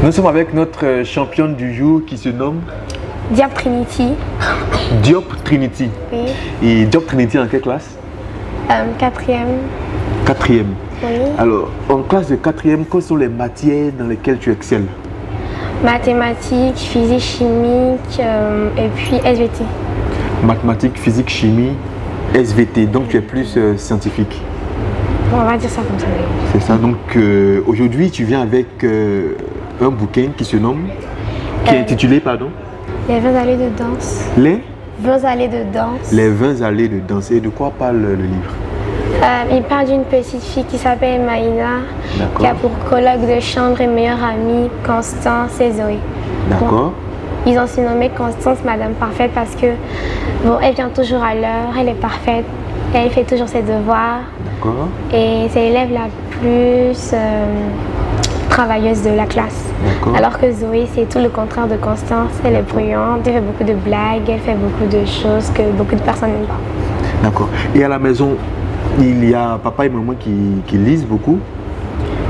Nous sommes avec notre championne du jour qui se nomme Diop Trinity. Diop Trinity. Oui. Et Diop Trinity en quelle classe? Quatrième. Quatrième. Oui. Alors, en classe de quatrième, quelles sont les matières dans lesquelles tu excelles? Mathématiques, physique, chimique et puis SVT. Mathématiques, physique, chimie, SVT. Donc tu es plus scientifique. On va dire ça comme ça. C'est ça. Donc aujourd'hui, tu viens avec un bouquin qui se nomme, qui est intitulé, pardon? Les 20 allées de danse. Les 20 allées de danse. Les 20 allées de danse. Et de quoi parle le livre? Il parle d'une petite fille qui s'appelle Maïna, qui a D'accord. pour collègue de chambre et meilleure amie Constance et Zoé. D'accord. Ils ont surnommé Constance Madame Parfaite parce que bon, elle vient toujours à l'heure, elle est parfaite, elle fait toujours ses devoirs. D'accord. Et c'est l'élève la plus travailleuse de la classe. D'accord. Alors que Zoé, c'est tout le contraire de Constance. Elle est bruyante, elle fait beaucoup de blagues, elle fait beaucoup de choses que beaucoup de personnes n'aiment pas. D'accord. Et à la maison, il y a papa et maman qui lisent beaucoup?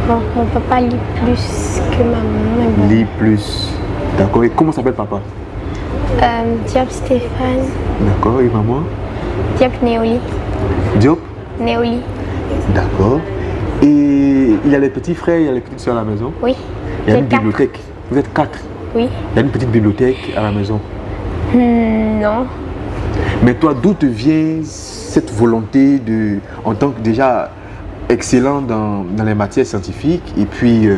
Bon, mon papa lit plus que maman. Mais bon. Lit plus. D'accord. Et comment s'appelle papa? Diop Stéphane. D'accord. Et maman? Diop Néoli. Diop? Néoli. D'accord. Et il y a les petits frères, il y a les petites soeurs à la maison? Oui. Il y a une J'ai 4. bibliothèque. Vous êtes 4. Oui. Il y a une petite bibliothèque à la maison. Non. Mais toi, d'où te vient cette volonté de, en tant que déjà excellent dans les matières scientifiques et puis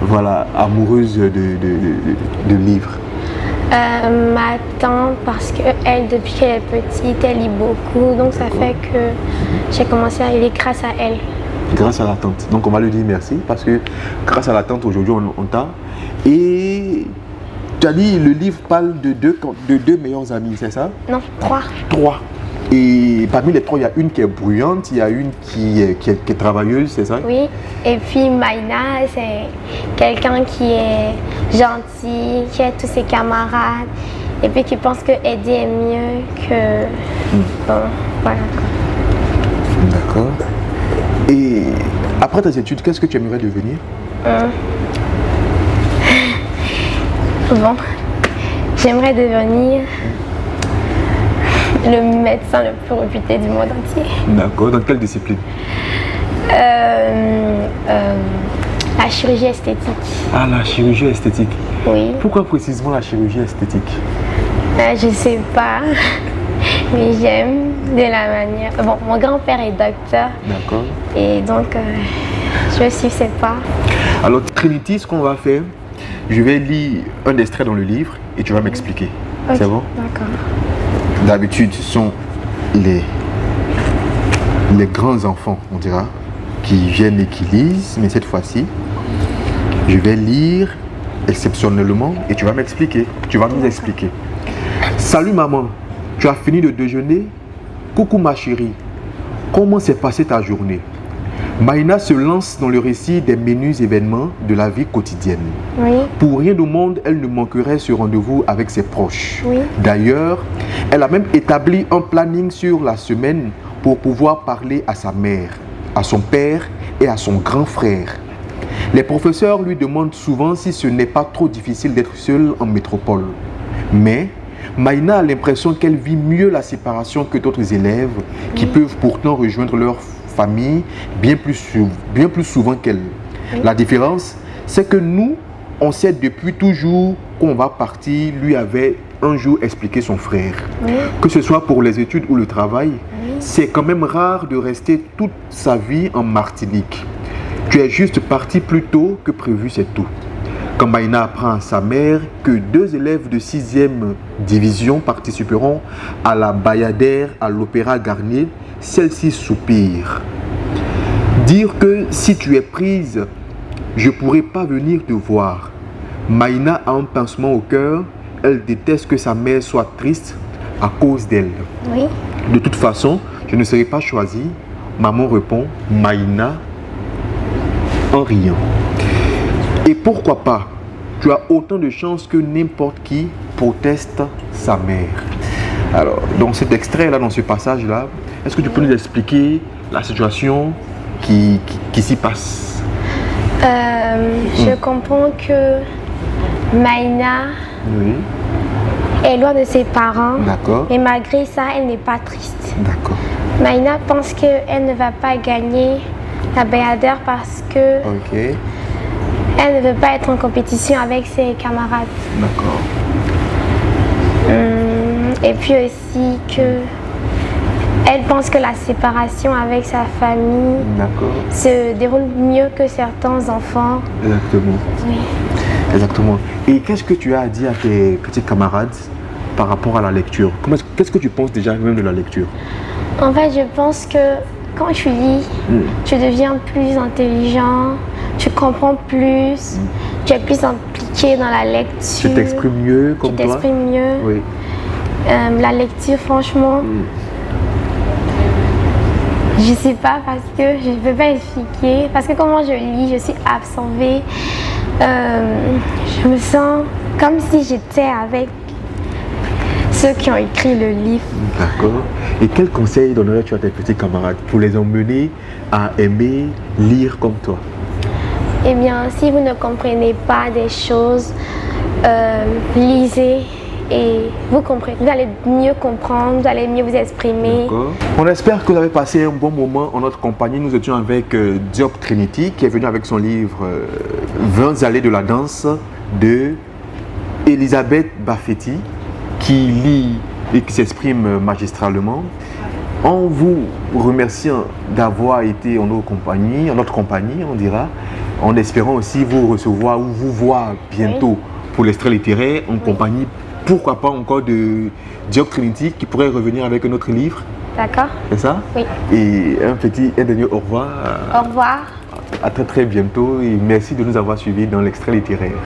voilà, amoureuse de livres? Ma tante, parce qu'elle, depuis qu'elle est petite, elle lit beaucoup. Donc ça fait que j'ai commencé à lire grâce à elle. Grâce à la tante. Donc on va lui dire merci parce que grâce à la tante, aujourd'hui, on t'a. Et tu as dit, le livre parle de deux meilleures amies, c'est ça? Non, 3. 3. Et parmi les 3, il y a une qui est bruyante, il y a une qui est travailleuse, c'est ça? Oui. Et puis Maïna, c'est quelqu'un qui est gentil, qui aide tous ses camarades. Et puis qui pense que aider est mieux que... Bon, voilà. D'accord. Et après tes études, qu'est-ce que tu aimerais devenir? Bon, j'aimerais devenir le médecin le plus réputé du monde entier. D'accord. Dans quelle discipline? La chirurgie esthétique. Ah, la chirurgie esthétique. Oui. Pourquoi précisément la chirurgie esthétique? Je sais pas, mais j'aime de la manière... Bon, mon grand-père est docteur. D'accord. Et donc, je suis ses pas. Alors, Trinity, ce qu'on va faire, je vais lire un extrait dans le livre et tu vas m'expliquer. Okay, c'est bon? D'accord. D'habitude, ce sont les grands enfants, on dira, qui viennent et qui lisent, mais cette fois-ci, je vais lire exceptionnellement et tu vas m'expliquer. Tu vas nous expliquer. Salut maman, tu as fini de déjeuner? Coucou ma chérie, comment s'est passée ta journée? Maïna se lance dans le récit des menus événements de la vie quotidienne. Oui. Pour rien au monde, elle ne manquerait ce rendez-vous avec ses proches. Oui. D'ailleurs, elle a même établi un planning sur la semaine pour pouvoir parler à sa mère, à son père et à son grand frère. Les professeurs lui demandent souvent si ce n'est pas trop difficile d'être seule en métropole. Mais Maïna a l'impression qu'elle vit mieux la séparation que d'autres élèves qui peuvent pourtant rejoindre leur famille bien plus souvent qu'elle. La différence, c'est que nous, on sait depuis toujours qu'on va partir, lui avait un jour expliqué son frère. Que ce soit pour les études ou le travail, c'est quand même rare de rester toute sa vie en Martinique. Tu es juste parti plus tôt que prévu, c'est tout. Quand Maïna apprend à sa mère que 2 élèves de 6e division participeront à la Bayadère à l'Opéra Garnier, celle-ci soupire. Dire que si tu es prise, je ne pourrai pas venir te voir. Maïna a un pincement au cœur, elle déteste que sa mère soit triste à cause d'elle. Oui. De toute façon, je ne serai pas choisie. Maman répond, Maïna, en riant. Et pourquoi pas? Tu as autant de chances que n'importe qui, proteste sa mère. Alors, dans cet extrait-là, dans ce passage-là, est-ce que tu peux nous expliquer la situation qui s'y passe? Je Je comprends que Maïna Oui. est loin de ses parents, D'accord. mais malgré ça, elle n'est pas triste. D'accord. Maïna pense qu'elle ne va pas gagner la Bayadère parce que Ok. elle ne veut pas être en compétition avec ses camarades. D'accord. Et puis aussi que elle pense que la séparation avec sa famille D'accord. se déroule mieux que certains enfants. Exactement. Oui. Exactement. Et qu'est-ce que tu as à dire à tes petits camarades par rapport à la lecture? Qu'est-ce que tu penses déjà même de la lecture? En fait, je pense que quand tu lis, tu deviens plus intelligent, tu comprends plus, tu es plus impliqué dans la lecture. Tu t'exprimes mieux comme Tu toi? t'exprimes mieux. Oui. La lecture, franchement, je sais pas parce que je ne peux pas expliquer. Parce que comment je lis, je suis absorbée. Je me sens comme si j'étais avec ceux qui ont écrit le livre. D'accord. Et quel conseil donnerais-tu à tes petits camarades pour les emmener à aimer lire comme toi? Eh bien, si vous ne comprenez pas des choses, lisez et vous comprenez. Vous allez mieux comprendre, vous allez mieux vous exprimer. D'accord. On espère que vous avez passé un bon moment en notre compagnie. Nous étions avec Diop Trinity qui est venu avec son livre 20 allées de la danse de Elisabeth Bafetti qui lit et qui s'exprime magistralement. En vous remerciant d'avoir été en notre compagnie, on dira, en espérant aussi vous recevoir ou vous voir bientôt pour l'extrait littéraire en compagnie, pourquoi pas encore de Diop Trinity qui pourrait revenir avec un autre livre. D'accord? C'est ça? Oui. Et un dernier au revoir. Au revoir. À très très bientôt et merci de nous avoir suivis dans l'extrait littéraire.